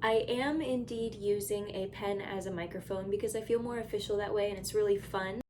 I am indeed using a pen as a microphone because I feel more official that way and it's really fun.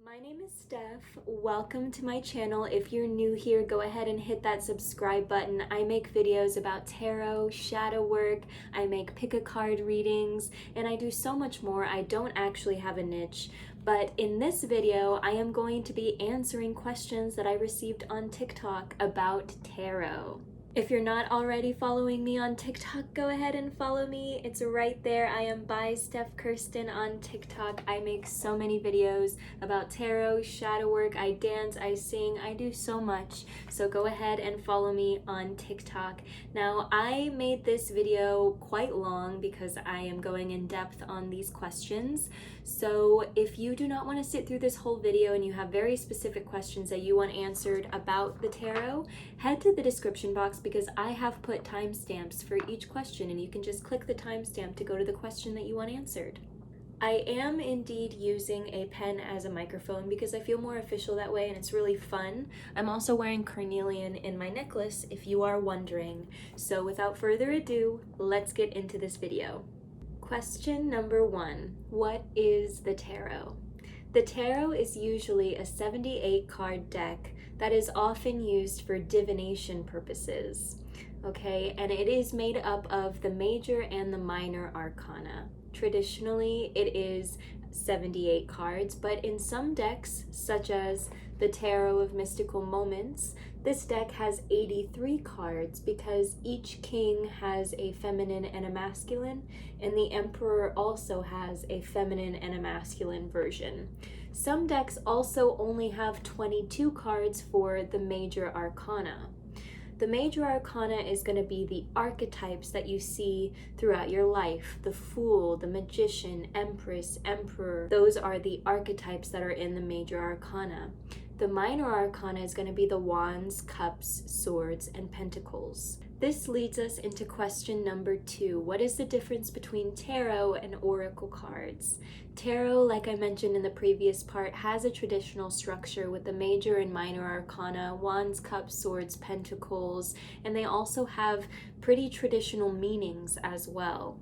My name is Steph. Welcome to my channel. If you're new here, go ahead and hit that subscribe button. I make videos about tarot, shadow work, I make pick-a-card readings, and I do so much more. I don't actually have a niche, but in this video, I am going to be answering questions that I received on TikTok about tarot. If you're not already following me on TikTok, go ahead and follow me. It's right there. I am by Steph Kirsten on TikTok. I make so many videos about tarot, shadow work, I dance, I sing, I do so much. So go ahead and follow me on TikTok. Now, I made this video quite long because I am going in depth on these questions. So if you do not want to sit through this whole video and you have very specific questions that you want answered about the tarot, head to the description box because I have put timestamps for each question and you can just click the timestamp to go to the question that you want answered. I am indeed using a pen as a microphone because I feel more official that way and it's really fun. I'm also wearing carnelian in my necklace if you are wondering. So without further ado, let's get into this video. Question number 1. What is the tarot? The tarot is usually a 78 card deck that is often used for divination purposes, okay? And it is made up of the major and the minor arcana. Traditionally, it is 78 cards, but in some decks, such as the Tarot of Mystical Moments, this deck has 83 cards because each king has a feminine and a masculine, and the emperor also has a feminine and a masculine version. Some decks also only have 22 cards for the major arcana. The major arcana is going to be the archetypes that you see throughout your life. The Fool, the Magician, Empress, Emperor. Those are the archetypes that are in the major arcana. The minor arcana is going to be the Wands, Cups, Swords, and Pentacles. This leads us into question number 2. What is the difference between tarot and oracle cards? Tarot, like I mentioned in the previous part, has a traditional structure with the major and minor arcana, Wands, Cups, Swords, Pentacles, and they also have pretty traditional meanings as well.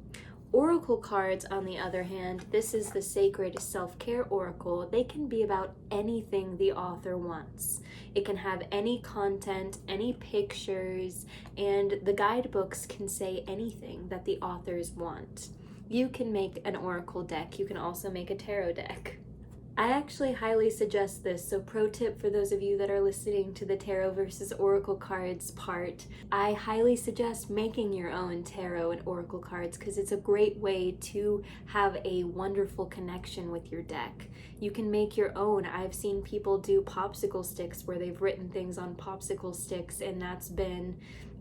Oracle cards, on the other hand, this is the sacred self-care oracle. They can be about anything the author wants. It can have any content, any pictures, and the guidebooks can say anything that the authors want. You can make an oracle deck. You can also make a tarot deck. I actually highly suggest this, so pro tip for those of you that are listening to the tarot versus oracle cards part, I highly suggest making your own tarot and oracle cards because it's a great way to have a wonderful connection with your deck. You can make your own. I've seen people do popsicle sticks where they've written things on popsicle sticks, and that's been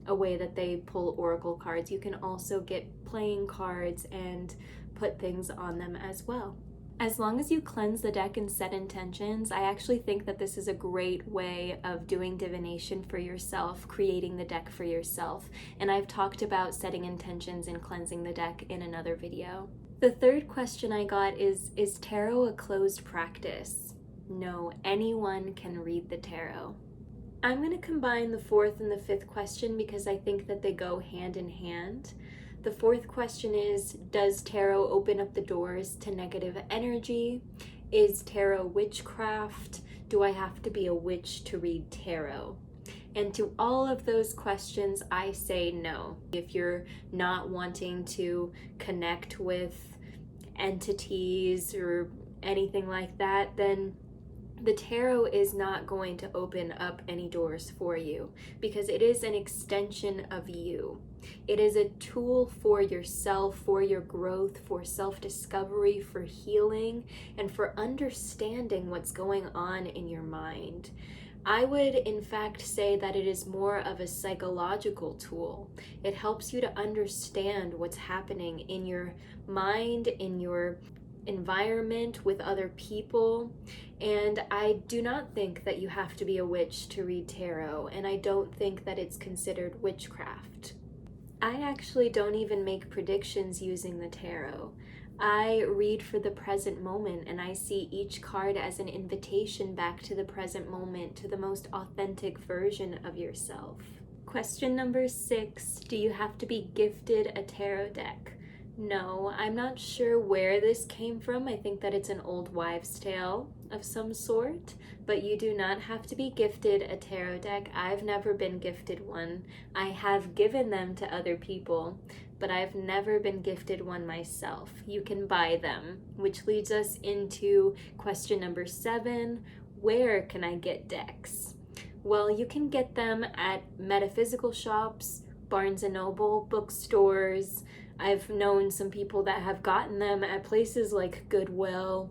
a way that they pull oracle cards. You can also get playing cards and put things on them as well. As long as you cleanse the deck and set intentions, I actually think that this is a great way of doing divination for yourself, creating the deck for yourself. And I've talked about setting intentions and cleansing the deck in another video. The third question I got is tarot a closed practice? No, anyone can read the tarot. I'm going to combine the fourth and the fifth question because I think that they go hand in hand. The fourth question is, does tarot open up the doors to negative energy? Is tarot witchcraft? Do I have to be a witch to read tarot? And to all of those questions, I say no. If you're not wanting to connect with entities or anything like that, then the tarot is not going to open up any doors for you because it is an extension of you. It is a tool for yourself, for your growth, for self-discovery, for healing, and for understanding what's going on in your mind. I would in fact say that it is more of a psychological tool. It helps you to understand what's happening in your mind, in your environment, with other people. And I do not think that you have to be a witch to read tarot, and I don't think that it's considered witchcraft. I actually don't even make predictions using the tarot. I read for the present moment, and I see each card as an invitation back to the present moment, to the most authentic version of yourself. Question number 6, do you have to be gifted a tarot deck? No, I'm not sure where this came from. I think that it's an old wives' tale of some sort, but you do not have to be gifted a tarot deck. I've never been gifted one. I have given them to other people, but I've never been gifted one myself. You can buy them, which leads us into question number 7, where can I get decks? Well, you can get them at metaphysical shops, Barnes & Noble, bookstores. I've known some people that have gotten them at places like Goodwill.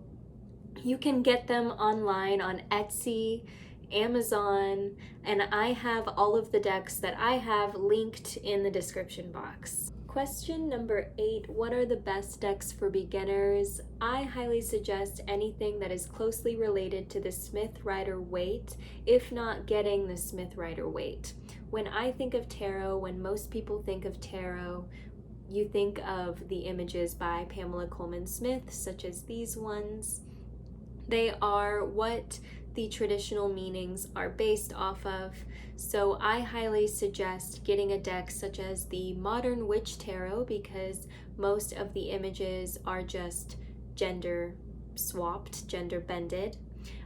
You can get them online on Etsy, Amazon, and I have all of the decks that I have linked in the description box. Question number 8, what are the best decks for beginners? I highly suggest anything that is closely related to the Smith-Rider-Waite, if not getting the Smith-Rider-Waite. When I think of tarot, when most people think of tarot, you think of the images by Pamela Coleman Smith, such as these ones. They are what the traditional meanings are based off of, so I highly suggest getting a deck such as the Modern Witch Tarot, because most of the images are just gender swapped, gender bended.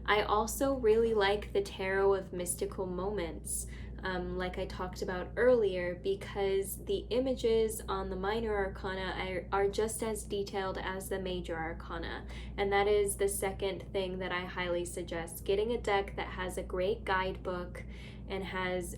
I also really like the Tarot of Mystical Moments, like I talked about earlier, because the images on the minor arcana are just as detailed as the major arcana, and that is the second thing that I highly suggest, getting a deck that has a great guidebook and has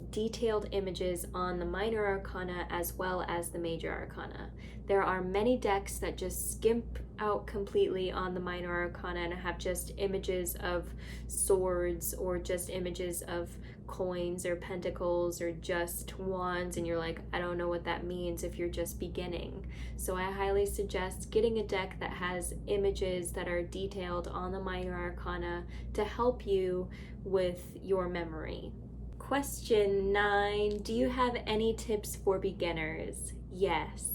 detailed images on the minor arcana as well as the major arcana. There are many decks that just skimp out completely on the minor arcana and have just images of swords or just images of coins or pentacles or just wands, and you're like, I don't know what that means if you're just beginning. So I highly suggest getting a deck that has images that are detailed on the minor arcana to help you with your memory. Question 9, do you have any tips for beginners? Yes.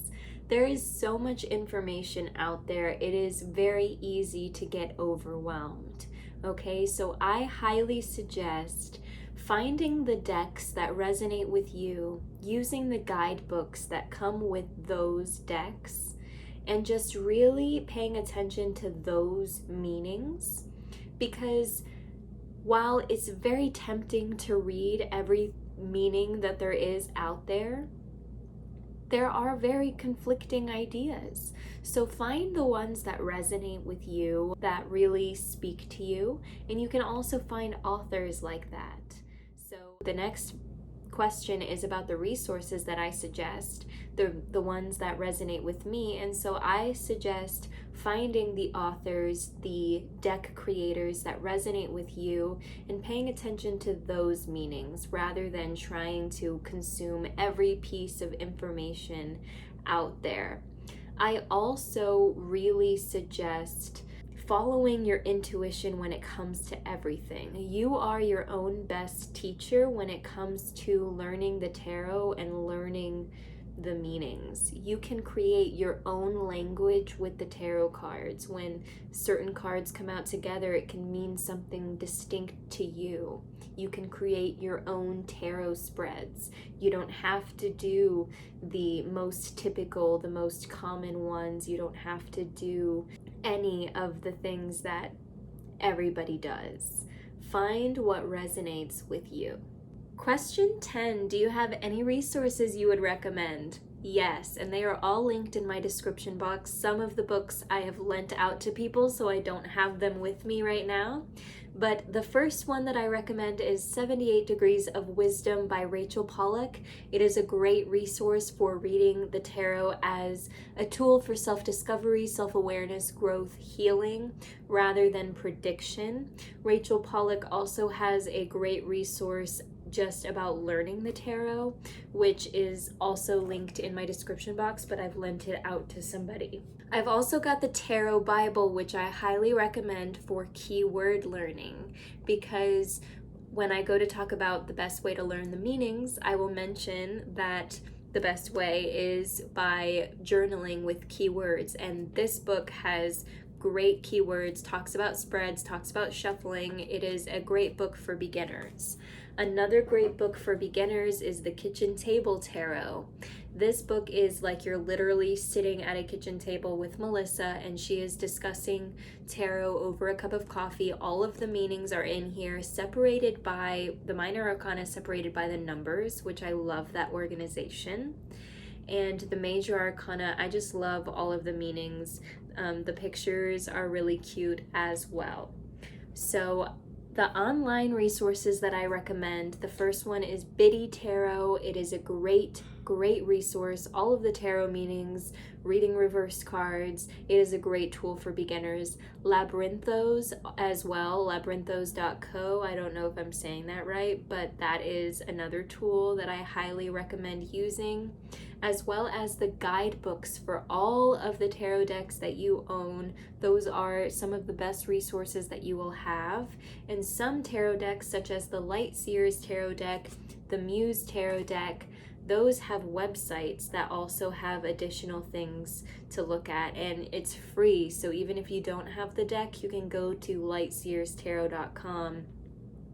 There is so much information out there, it is very easy to get overwhelmed. Okay, so I highly suggest finding the decks that resonate with you, using the guidebooks that come with those decks, and just really paying attention to those meanings, because while it's very tempting to read every meaning that there is out there, there are very conflicting ideas. So find the ones that resonate with you, that really speak to you, and you can also find authors like that. So the next question is about the resources that I suggest, the ones that resonate with me, and so I suggest finding the authors, the deck creators that resonate with you, and paying attention to those meanings rather than trying to consume every piece of information out there. I also really suggest following your intuition when it comes to everything. You are your own best teacher when it comes to learning the tarot and learning the meanings. You can create your own language with the tarot cards. When certain cards come out together, it can mean something distinct to you. You can create your own tarot spreads. You don't have to do the most typical, the most common ones. You don't have to do any of the things that everybody does. Find what resonates with you. Question 10, do you have any resources you would recommend? Yes, and they are all linked in my description box. Some of the books I have lent out to people, so I don't have them with me right now. But the first one that I recommend is 78 Degrees of Wisdom by Rachel Pollack. It is a great resource for reading the tarot as a tool for self-discovery, self-awareness, growth, healing, rather than prediction. Rachel Pollack also has a great resource just about learning the tarot, which is also linked in my description box, but I've lent it out to somebody. I've also got the Tarot Bible, which I highly recommend for keyword learning, because when I go to talk about the best way to learn the meanings, I will mention that the best way is by journaling with keywords. And this book has great keywords, talks about spreads, talks about shuffling. It is a great book for beginners. Another great book for beginners is the Kitchen Table Tarot. This book is like you're literally sitting at a kitchen table with Melissa, and she is discussing tarot over a cup of coffee. All of the meanings are in here, separated by the minor arcana, separated by the numbers, which I love that organization. And the major arcana, I just love all of the meanings. The pictures are really cute as well. So the online resources that I recommend, the first one is Biddy Tarot. It is a great resource. All of the tarot meanings, reading reverse cards. It is a great tool for beginners. Labyrinthos as well, labyrinthos.co. I don't know if I'm saying that right, but that is another tool that I highly recommend using, as well as the guidebooks for all of the tarot decks that you own. Those are some of the best resources that you will have. And some tarot decks, such as the Light Seers Tarot deck, the Muse Tarot deck, those have websites that also have additional things to look at, and it's free. So even if you don't have the deck, you can go to lightseerstarot.com,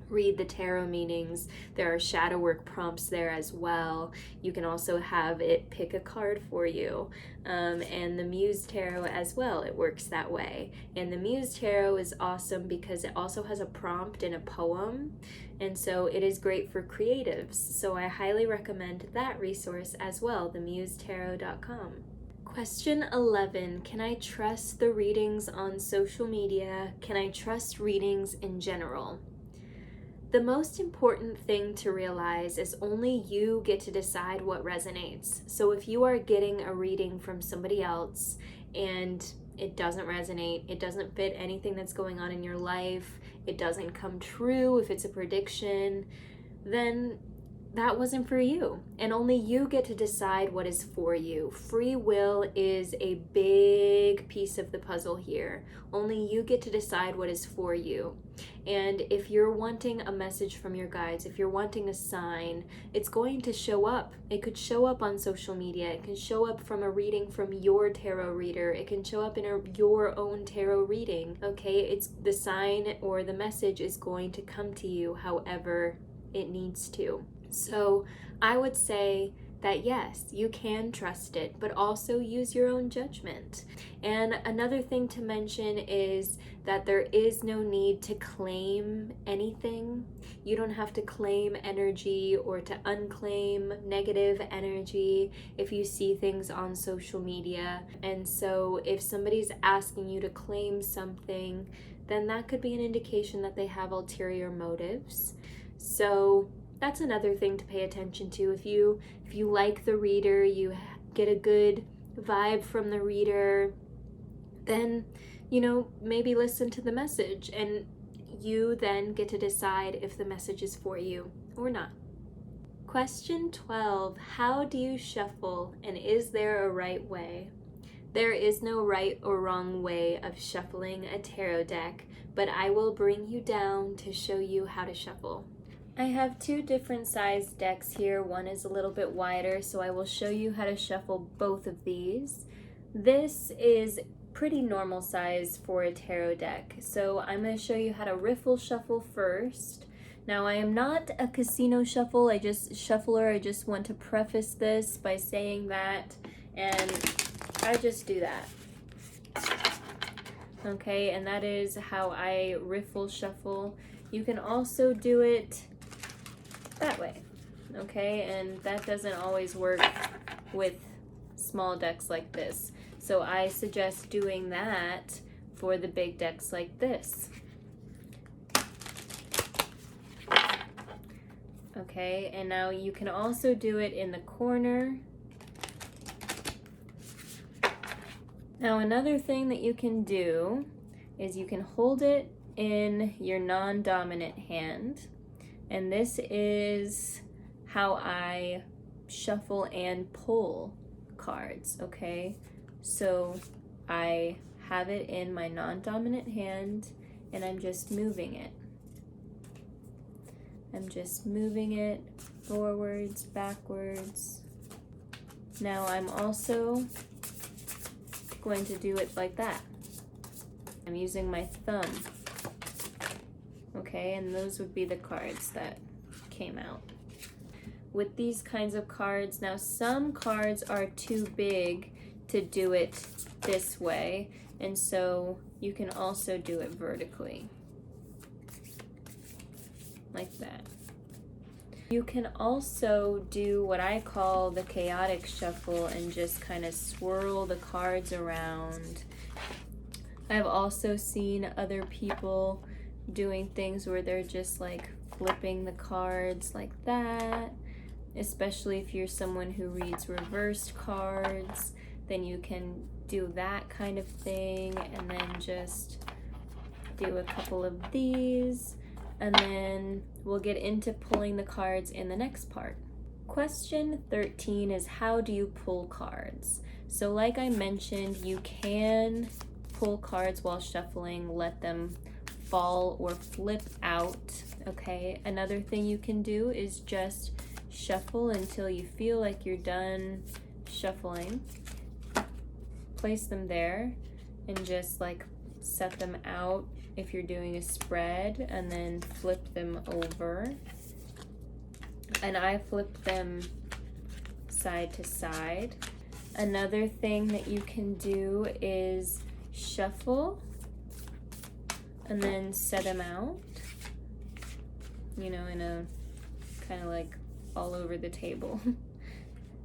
read the tarot meanings. There are shadow work prompts there as well. You can also have it pick a card for you. And the Muse Tarot as well, it works that way. And the Muse Tarot is awesome because it also has a prompt and a poem, and so it is great for creatives. So I highly recommend that resource as well, themusetarot.com. Question 11, can I trust the readings on social media? Can I trust readings in general? The most important thing to realize is only you get to decide what resonates. So if you are getting a reading from somebody else and it doesn't resonate, it doesn't fit anything that's going on in your life, it doesn't come true, if it's a prediction, then that wasn't for you. And only you get to decide what is for you. Free will is a big piece of the puzzle here. Only you get to decide what is for you. And if you're wanting a message from your guides, if you're wanting a sign, it's going to show up. It could show up on social media. It can show up from a reading from your tarot reader. It can show up in your own tarot reading. Okay, it's the sign or the message is going to come to you however it needs to. So I would say that yes, you can trust it, but also use your own judgment. And another thing to mention is that there is no need to claim anything. You don't have to claim energy or to unclaim negative energy if you see things on social media. And so if somebody's asking you to claim something, then that could be an indication that they have ulterior motives. So that's another thing to pay attention to. If you like the reader, you get a good vibe from the reader, then, maybe listen to the message, and you then get to decide if the message is for you or not. Question 12, how do you shuffle, and is there a right way? There is no right or wrong way of shuffling a tarot deck, but I will bring you down to show you how to shuffle. I have two different sized decks here. One is a little bit wider, so I will show you how to shuffle both of these. This is pretty normal size for a tarot deck, so I'm going to show you how to riffle shuffle first. Now, I am not a casino shuffler. I just want to preface this by saying that, and I just do that. Okay, and that is how I riffle shuffle. You can also do it that way, okay, and that doesn't always work with small decks like this, so I suggest doing that for the big decks like this. Okay, and now you can also do it in the corner. Now another thing that you can do is you can hold it in your non-dominant hand. And this is how I shuffle and pull cards, okay? So I have it in my non-dominant hand and I'm just moving it. I'm just moving it forwards, backwards. Now I'm also going to do it like that. I'm using my thumb. Okay, and those would be the cards that came out. With these kinds of cards, now some cards are too big to do it this way, and so you can also do it vertically, like that. You can also do what I call the chaotic shuffle and just kind of swirl the cards around. I've also seen other people doing things where they're just like flipping the cards like that, especially if you're someone who reads reversed cards, then you can do that kind of thing, and then just do a couple of these, and then we'll get into pulling the cards in the next part. Question 13 is, how do you pull cards? So like I mentioned, you can pull cards while shuffling, let them fall or flip out, okay? Another thing you can do is just shuffle until you feel like you're done shuffling. Place them there and just like set them out if you're doing a spread, and then flip them over. And I flip them side to side. Another thing that you can do is shuffle and then set them out, you know, in a kind of like all over the table.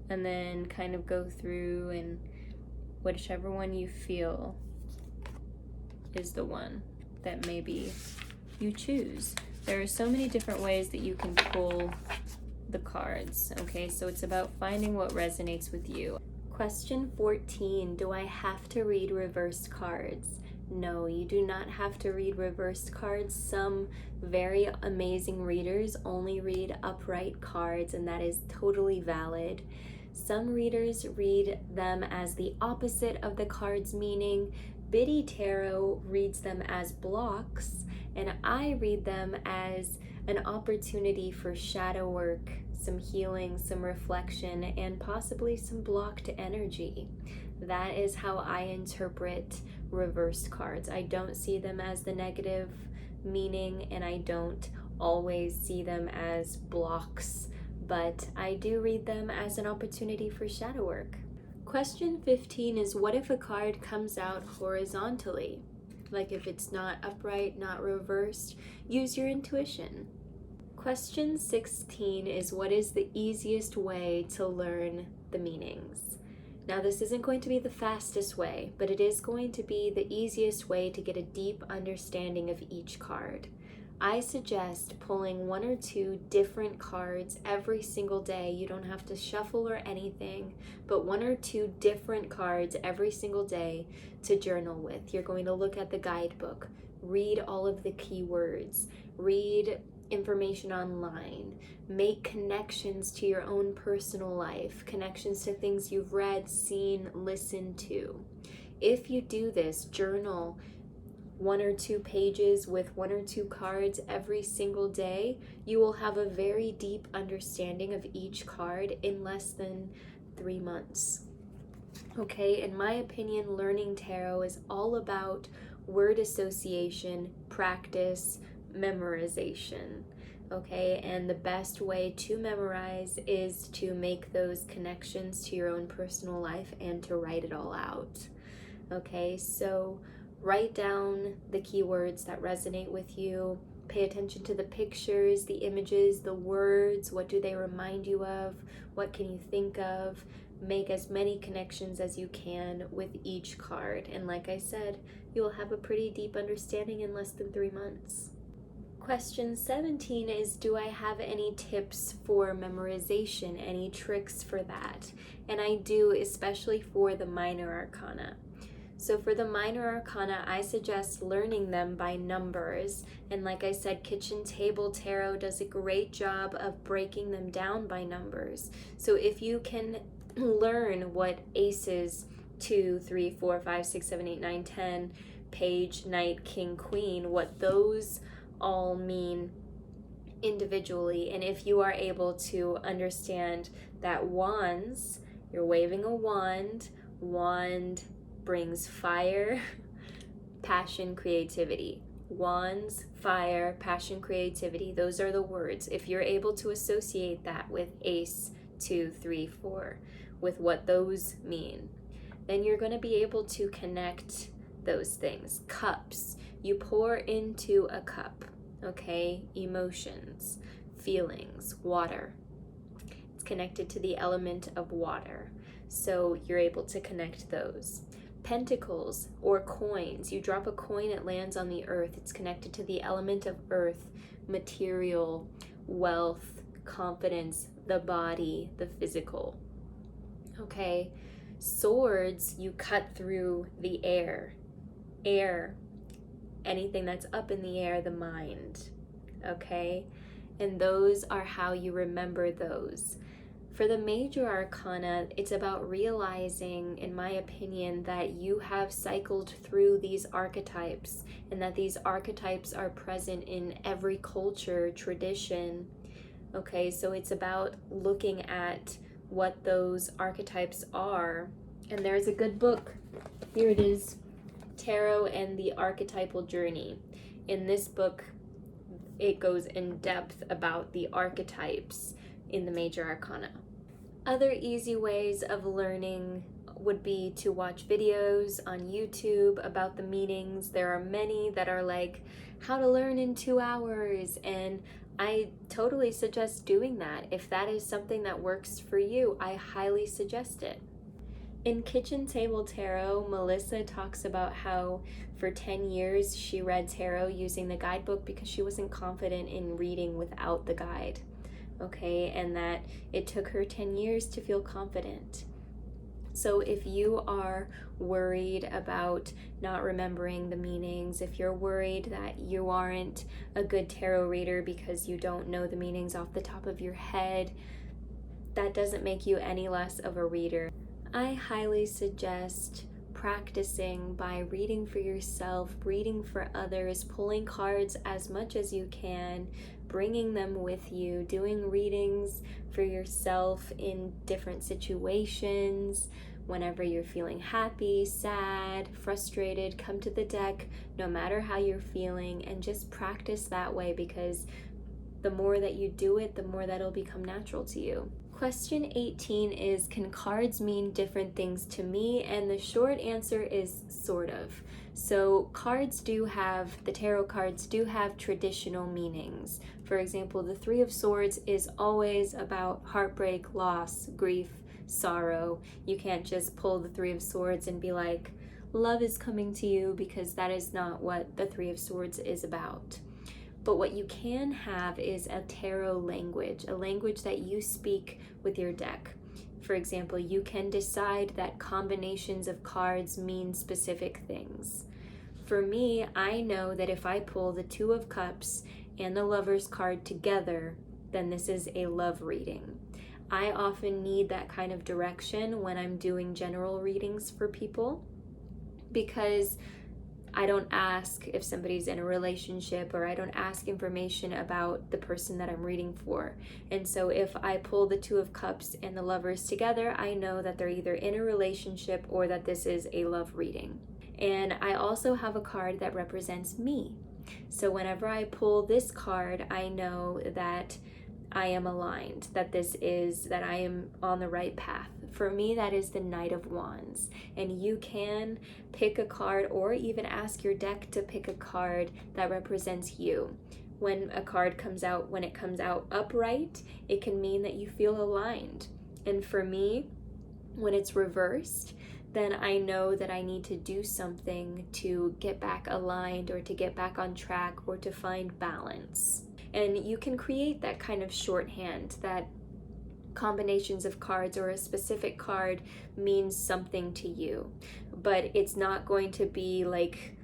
And then kind of go through, and whichever one you feel is the one that maybe you choose. There are so many different ways that you can pull the cards, okay? So it's about finding what resonates with you. Question 14, do I have to read reversed cards? No, you do not have to read reversed cards. Some very amazing readers only read upright cards, and that is totally valid. Some readers read them as the opposite of the card's meaning. Biddy Tarot reads them as blocks, and I read them as an opportunity for shadow work, some healing, some reflection, and possibly some blocked energy. That is how I interpret reversed cards. I don't see them as the negative meaning, and I don't always see them as blocks, but I do read them as an opportunity for shadow work. Question 15 is, what if a card comes out horizontally? Like if it's not upright, not reversed, use your intuition. Question 16 is, what is the easiest way to learn the meanings? Now this isn't going to be the fastest way, but it is going to be the easiest way to get a deep understanding of each card. I suggest pulling 1 or 2 different cards every single day. You don't have to shuffle or anything, but 1 or 2 different cards every single day to journal with. You're going to look at the guidebook, read all of the keywords, read information online, make connections to your own personal life, connections to things you've read, seen, listened to. If you do this, journal 1 or 2 pages with 1 or 2 cards every single day, you will have a very deep understanding of each card in less than 3 months. Okay, in my opinion, learning tarot is all about word association, practice, memorization. Okay, and the best way to memorize is to make those connections to your own personal life and to write it all out. Okay, so write down the keywords that resonate with you. Pay attention to the pictures, the images, the words. What do they remind you of? What can you think of? Make as many connections as you can with each card. And like I said, you will have a pretty deep understanding in less than 3 months. Question 17 is, do I have any tips for memorization, any tricks for that? And I do, especially for the minor arcana. So for the minor arcana, I suggest learning them by numbers. And like I said, Kitchen Table Tarot does a great job of breaking them down by numbers. So if you can learn what aces, 2, 3, 4, 5, 6, 7, 8, 9, 10, page, knight, king, queen, what those all mean individually, and if you are able to understand that wands You're waving a wand. Wand brings fire, passion, creativity. Wands, fire, passion, creativity. Those are the words. If you're able to associate that with ace, 2, 3, 4, with what those mean, then you're going to be able to connect those things. Cups. You pour into a cup, okay? Emotions, feelings, water. It's connected to the element of water. So you're able to connect those. Pentacles or coins. You drop a coin, it lands on the earth. It's connected to the element of earth, material, wealth, confidence, the body, the physical. Okay? Swords, you cut through the air. Air, anything that's up in the air, the mind. Okay? And those are how you remember those. For the major arcana, it's about realizing, in my opinion, that you have cycled through these archetypes and that these archetypes are present in every culture, tradition. Okay, so it's about looking at what those archetypes are. And there's a good book. Here it is, Tarot and the Archetypal Journey. In this book, it goes in depth about the archetypes in the major arcana. Other easy ways of learning would be to watch videos on YouTube about the meanings. There are many that are like how to learn in 2 hours, and I totally suggest doing that. If that is something that works for you, I highly suggest it. In Kitchen Table Tarot, Melissa talks about how for 10 years she read tarot using the guidebook because she wasn't confident in reading without the guide. Okay, and that it took her 10 years to feel confident. So if you are worried about not remembering the meanings, if you're worried that you aren't a good tarot reader because you don't know the meanings off the top of your head, that doesn't make you any less of a reader. I highly suggest practicing by reading for yourself, reading for others, pulling cards as much as you can, bringing them with you, doing readings for yourself in different situations. Whenever you're feeling happy, sad, frustrated, come to the deck, no matter how you're feeling, and just practice that way, because the more that you do it, the more that'll become natural to you. Question 18 is, can cards mean different things to me? And the short answer is sort of. So the tarot cards do have traditional meanings. For example, the Three of Swords is always about heartbreak, loss, grief, sorrow. You can't just pull the Three of Swords and be like, love is coming to you, because that is not what the Three of Swords is about. But what you can have is a tarot language, a language that you speak with your deck. For example, you can decide that combinations of cards mean specific things. For me, I know that if I pull the Two of Cups and the Lover's card together, then this is a love reading. I often need that kind of direction when I'm doing general readings for people, because I don't ask if somebody's in a relationship, or I don't ask information about the person that I'm reading for. And so if I pull the Two of Cups and the Lovers together, I know that they're either in a relationship or that this is a love reading. And I also have a card that represents me. So whenever I pull this card, I know that I am aligned, that I am on the right path. For me, that is the Knight of Wands. And you can pick a card, or even ask your deck to pick a card that represents you. When a card comes out, when it comes out upright, it can mean that you feel aligned. And for me, when it's reversed, then I know that I need to do something to get back aligned, or to get back on track, or to find balance. And you can create that kind of shorthand, that combinations of cards or a specific card means something to you. But it's not going to be like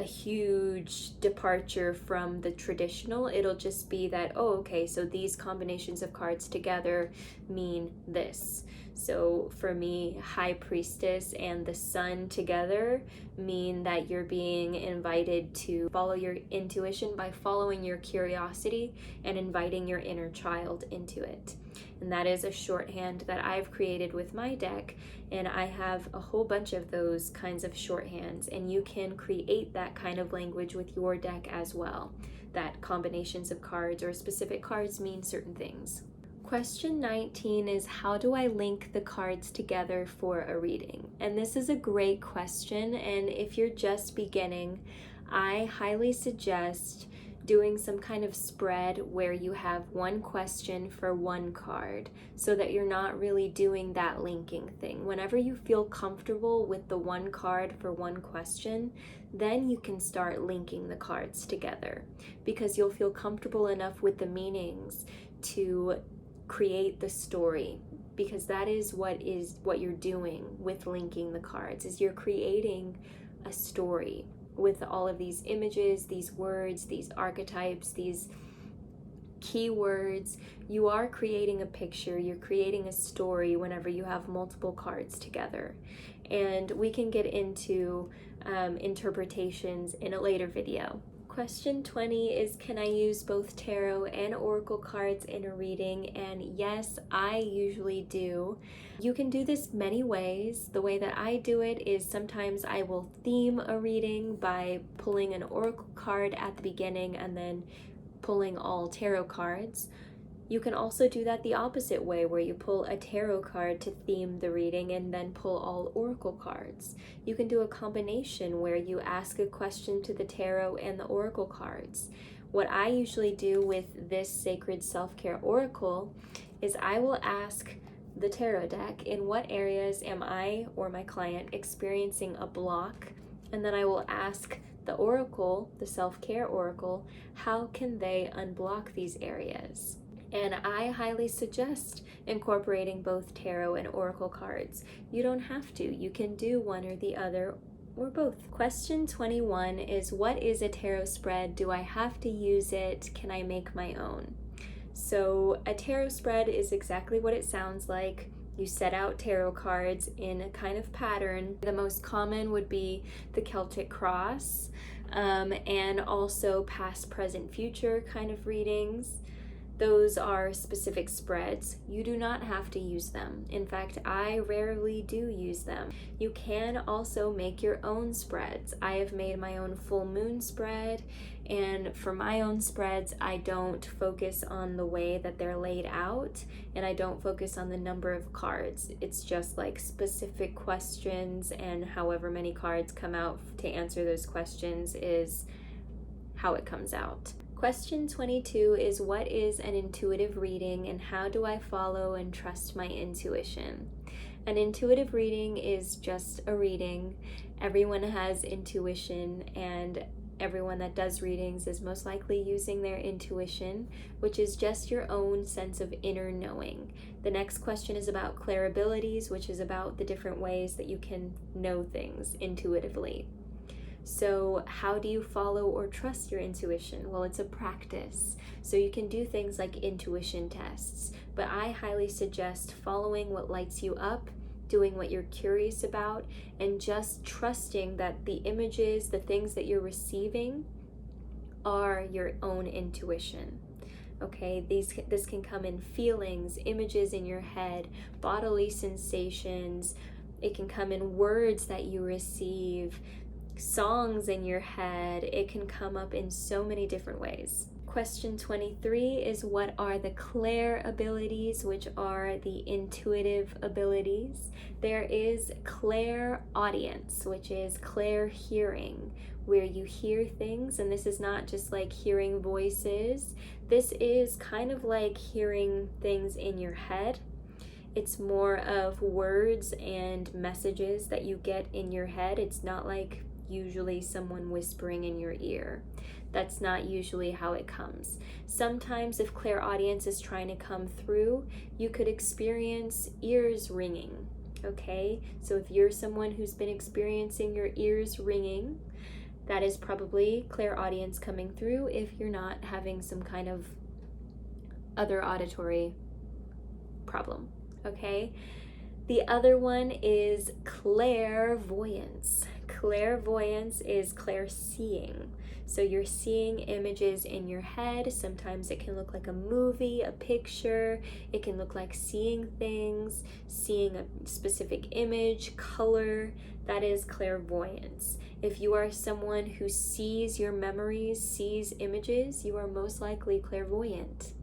a huge departure from the traditional. It'll just be that, oh, okay, so these combinations of cards together mean this. So for me, High Priestess and the Sun together mean that you're being invited to follow your intuition by following your curiosity and inviting your inner child into it. And that is a shorthand that I've created with my deck, and I have a whole bunch of those kinds of shorthands, and you can create that kind of language with your deck as well, that combinations of cards or specific cards mean certain things. Question 19 is, how do I link the cards together for a reading? And this is a great question, and if you're just beginning, I highly suggest doing some kind of spread where you have one question for one card, so that you're not really doing that linking thing. Whenever you feel comfortable with the one card for one question, then you can start linking the cards together, because you'll feel comfortable enough with the meanings to create the story, because that is what you're doing with linking the cards, is you're creating a story with all of these images, these words, these archetypes, these keywords. You are creating a picture, you're creating a story whenever you have multiple cards together. And we can get into interpretations in a later video. Question 20 is, can I use both tarot and oracle cards in a reading? And yes, I usually do. You can do this many ways. The way that I do it is sometimes I will theme a reading by pulling an oracle card at the beginning and then pulling all tarot cards. You can also do that the opposite way, where you pull a tarot card to theme the reading and then pull all oracle cards. You can do a combination where you ask a question to the tarot and the oracle cards. What I usually do with this Sacred Self-Care Oracle is I will ask the tarot deck, in what areas am I or my client experiencing a block? And then I will ask the oracle, the self-care oracle, how can they unblock these areas? And I highly suggest incorporating both tarot and oracle cards. You don't have to. You can do one or the other or both. Question 21 is, what is a tarot spread? Do I have to use it? Can I make my own? So a tarot spread is exactly what it sounds like. You set out tarot cards in a kind of pattern. The most common would be the Celtic cross, and also past, present, future kind of readings. Those are specific spreads. You do not have to use them. In fact, I rarely do use them. You can also make your own spreads. I have made my own full moon spread, and for my own spreads, I don't focus on the way that they're laid out, and I don't focus on the number of cards. It's just like specific questions, and however many cards come out to answer those questions is how it comes out. Question 22 is, what is an intuitive reading and how do I follow and trust my intuition? An intuitive reading is just a reading. Everyone has intuition, and everyone that does readings is most likely using their intuition, which is just your own sense of inner knowing. The next question is about clair-abilities, which is about the different ways that you can know things intuitively. So how do you follow or trust your intuition? Well, it's a practice. So you can do things like intuition tests, but I highly suggest following what lights you up, doing what you're curious about, and just trusting that the images, the things that you're receiving are your own intuition. Okay, this can come in feelings, images in your head, bodily sensations. It can come in words that you receive, songs in your head. It can come up in so many different ways. Question 23 is, what are the clair-abilities, which are the intuitive abilities? There is clair-audience, which is clair-hearing, where you hear things, and this is not just like hearing voices. This is kind of like hearing things in your head. It's more of words and messages that you get in your head. It's not like usually someone whispering in your ear. That's not usually how it comes. Sometimes if clairaudience is trying to come through, you could experience ears ringing, okay? So if you're someone who's been experiencing your ears ringing, that is probably clairaudience coming through if you're not having some kind of other auditory problem, okay? The other one is clairvoyance. Clairvoyance is clair-seeing. So you're seeing images in your head. Sometimes it can look like a movie, a picture. It can look like seeing things, seeing a specific image, color. That is clairvoyance. If you are someone who sees your memories, sees images, you are most likely clairvoyant.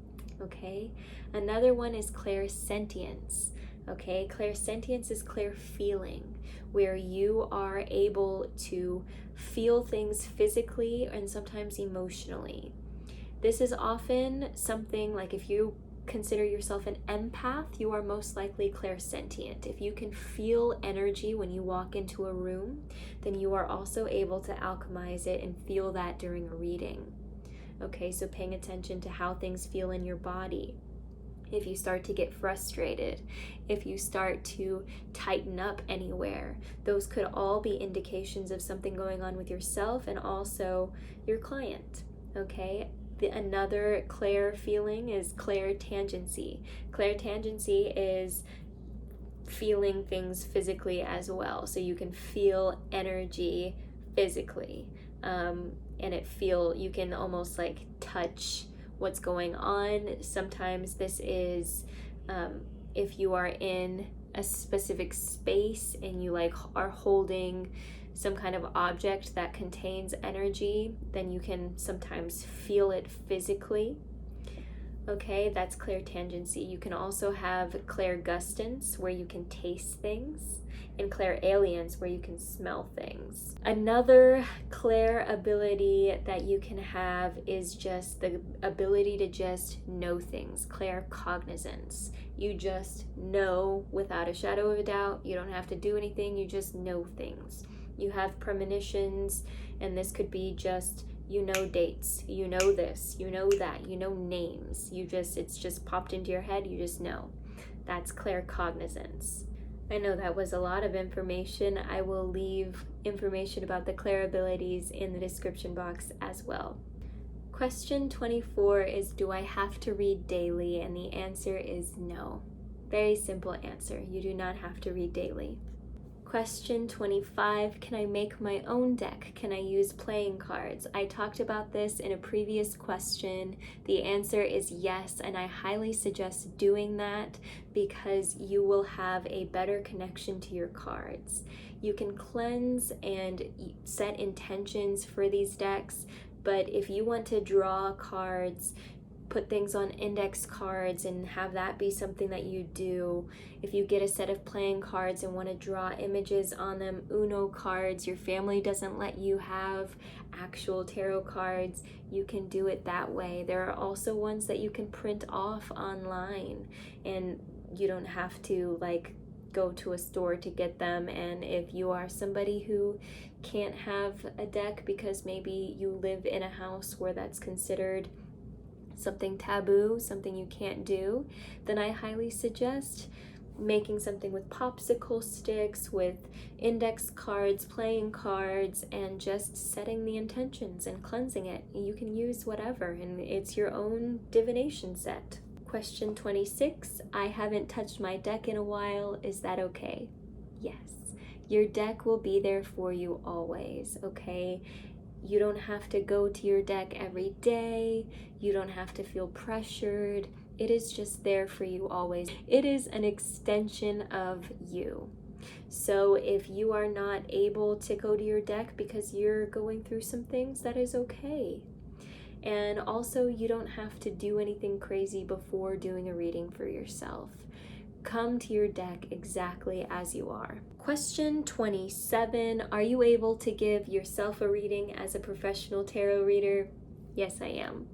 Okay? Another one is clairsentience. Okay? Clairsentience is clair-feeling, where you are able to feel things physically and sometimes emotionally. This is often something like if you consider yourself an empath, you are most likely clairsentient. If you can feel energy when you walk into a room, then you are also able to alchemize it and feel that during a reading. Okay, so paying attention to how things feel in your body. If you start to get frustrated, if you start to tighten up anywhere, those could all be indications of something going on with yourself and also your client, okay? Another clair feeling is clair-tangency. Clair-tangency is feeling things physically as well. So you can feel energy physically, and you can almost like touch what's going on. Sometimes this is if you are in a specific space and you like are holding some kind of object that contains energy, then you can sometimes feel it physically. Okay, that's clair-tangency. You can also have clair-gustance, where you can taste things, and clair-alience, where you can smell things. Another clair-ability that you can have is just the ability to just know things, clair-cognizance. You just know without a shadow of a doubt. You don't have to do anything, you just know things. You have premonitions, and this could be just you know dates, you know this, you know that, you know names. It's just popped into your head, you just know. That's claircognizance. I know that was a lot of information. I will leave information about the clair-abilities in the description box as well. Question 24 is, do I have to read daily? And the answer is no. Very simple answer. You do not have to read daily. Question 25, can I make my own deck? Can I use playing cards? I talked about this in a previous question. The answer is yes, and I highly suggest doing that because you will have a better connection to your cards. You can cleanse and set intentions for these decks, but if you want to draw cards, put things on index cards and have that be something that you do. If you get a set of playing cards and want to draw images on them, Uno cards, your family doesn't let you have actual tarot cards, you can do it that way. There are also ones that you can print off online and you don't have to like go to a store to get them. And if you are somebody who can't have a deck because maybe you live in a house where that's considered something taboo, something you can't do, then I highly suggest making something with popsicle sticks, with index cards, playing cards, and just setting the intentions and cleansing it. You can use whatever, and it's your own divination set. Question 26, I haven't touched my deck in a while. Is that okay? Yes. Your deck will be there for you always, okay? You don't have to go to your deck every day. You don't have to feel pressured. It is just there for you always. It is an extension of you. So if you are not able to go to your deck because you're going through some things, that is okay. And also, you don't have to do anything crazy before doing a reading for yourself. Come to your deck exactly as you are. Question 27, are you able to give yourself a reading as a professional tarot reader? Yes, I am.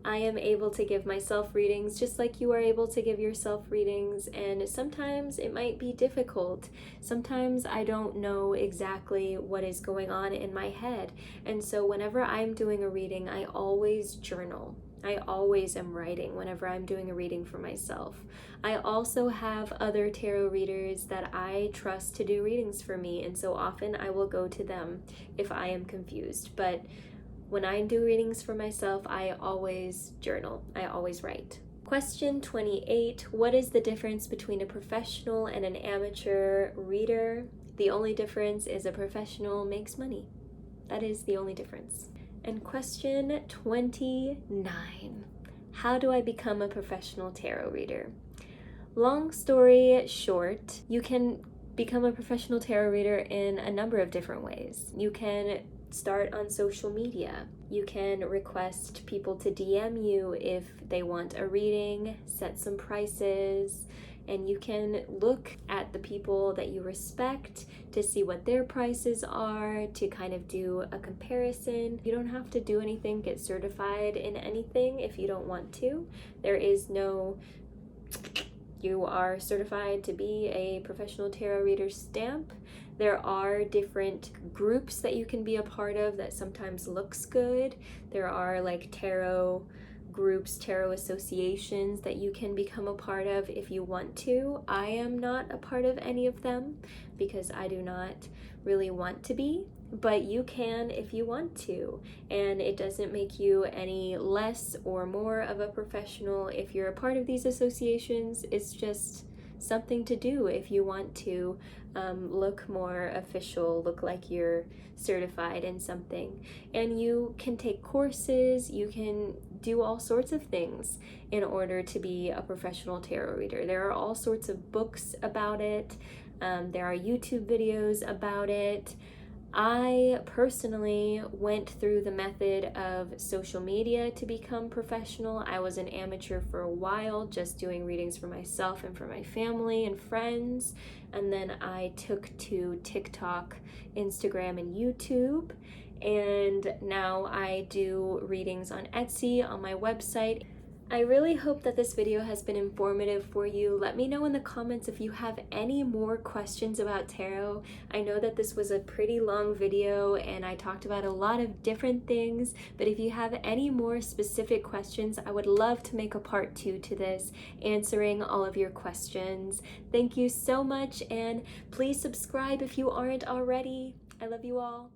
I am able to give myself readings just like you are able to give yourself readings, and sometimes it might be difficult. Sometimes I don't know exactly what is going on in my head, and so whenever I'm doing a reading, I always journal. I always am writing whenever I'm doing a reading for myself. I also have other tarot readers that I trust to do readings for me, and so often I will go to them if I am confused. But when I do readings for myself, I always journal. I always write. Question 28. What is the difference between a professional and an amateur reader? The only difference is a professional makes money. That is the only difference. And question 29. How do I become a professional tarot reader? Long story short, you can become a professional tarot reader in a number of different ways. You can start on social media. You can request people to DM you if they want a reading, set some prices, and you can look at the people that you respect to see what their prices are, to kind of do a comparison. You don't have to do anything, get certified in anything if you don't want to. There is no you are certified to be a professional tarot reader stamp. There are different groups that you can be a part of that sometimes looks good. There are like tarot groups, tarot associations that you can become a part of if you want to. I am not a part of any of them because I do not really want to be, but you can if you want to, and it doesn't make you any less or more of a professional if you're a part of these associations. It's just something to do if you want to look more official, look like you're certified in something. And you can take courses, you can do all sorts of things in order to be a professional tarot reader. There are all sorts of books about it. There are YouTube videos about it. I personally went through the method of social media to become professional. I was an amateur for a while, just doing readings for myself and for my family and friends. And then I took to TikTok, Instagram, and YouTube. And now I do readings on Etsy, on my website. I really hope that this video has been informative for you. Let me know in the comments if you have any more questions about tarot. I know that this was a pretty long video and I talked about a lot of different things, but if you have any more specific questions, I would love to make a part 2 to this, answering all of your questions. Thank you so much, and please subscribe if you aren't already. I love you all.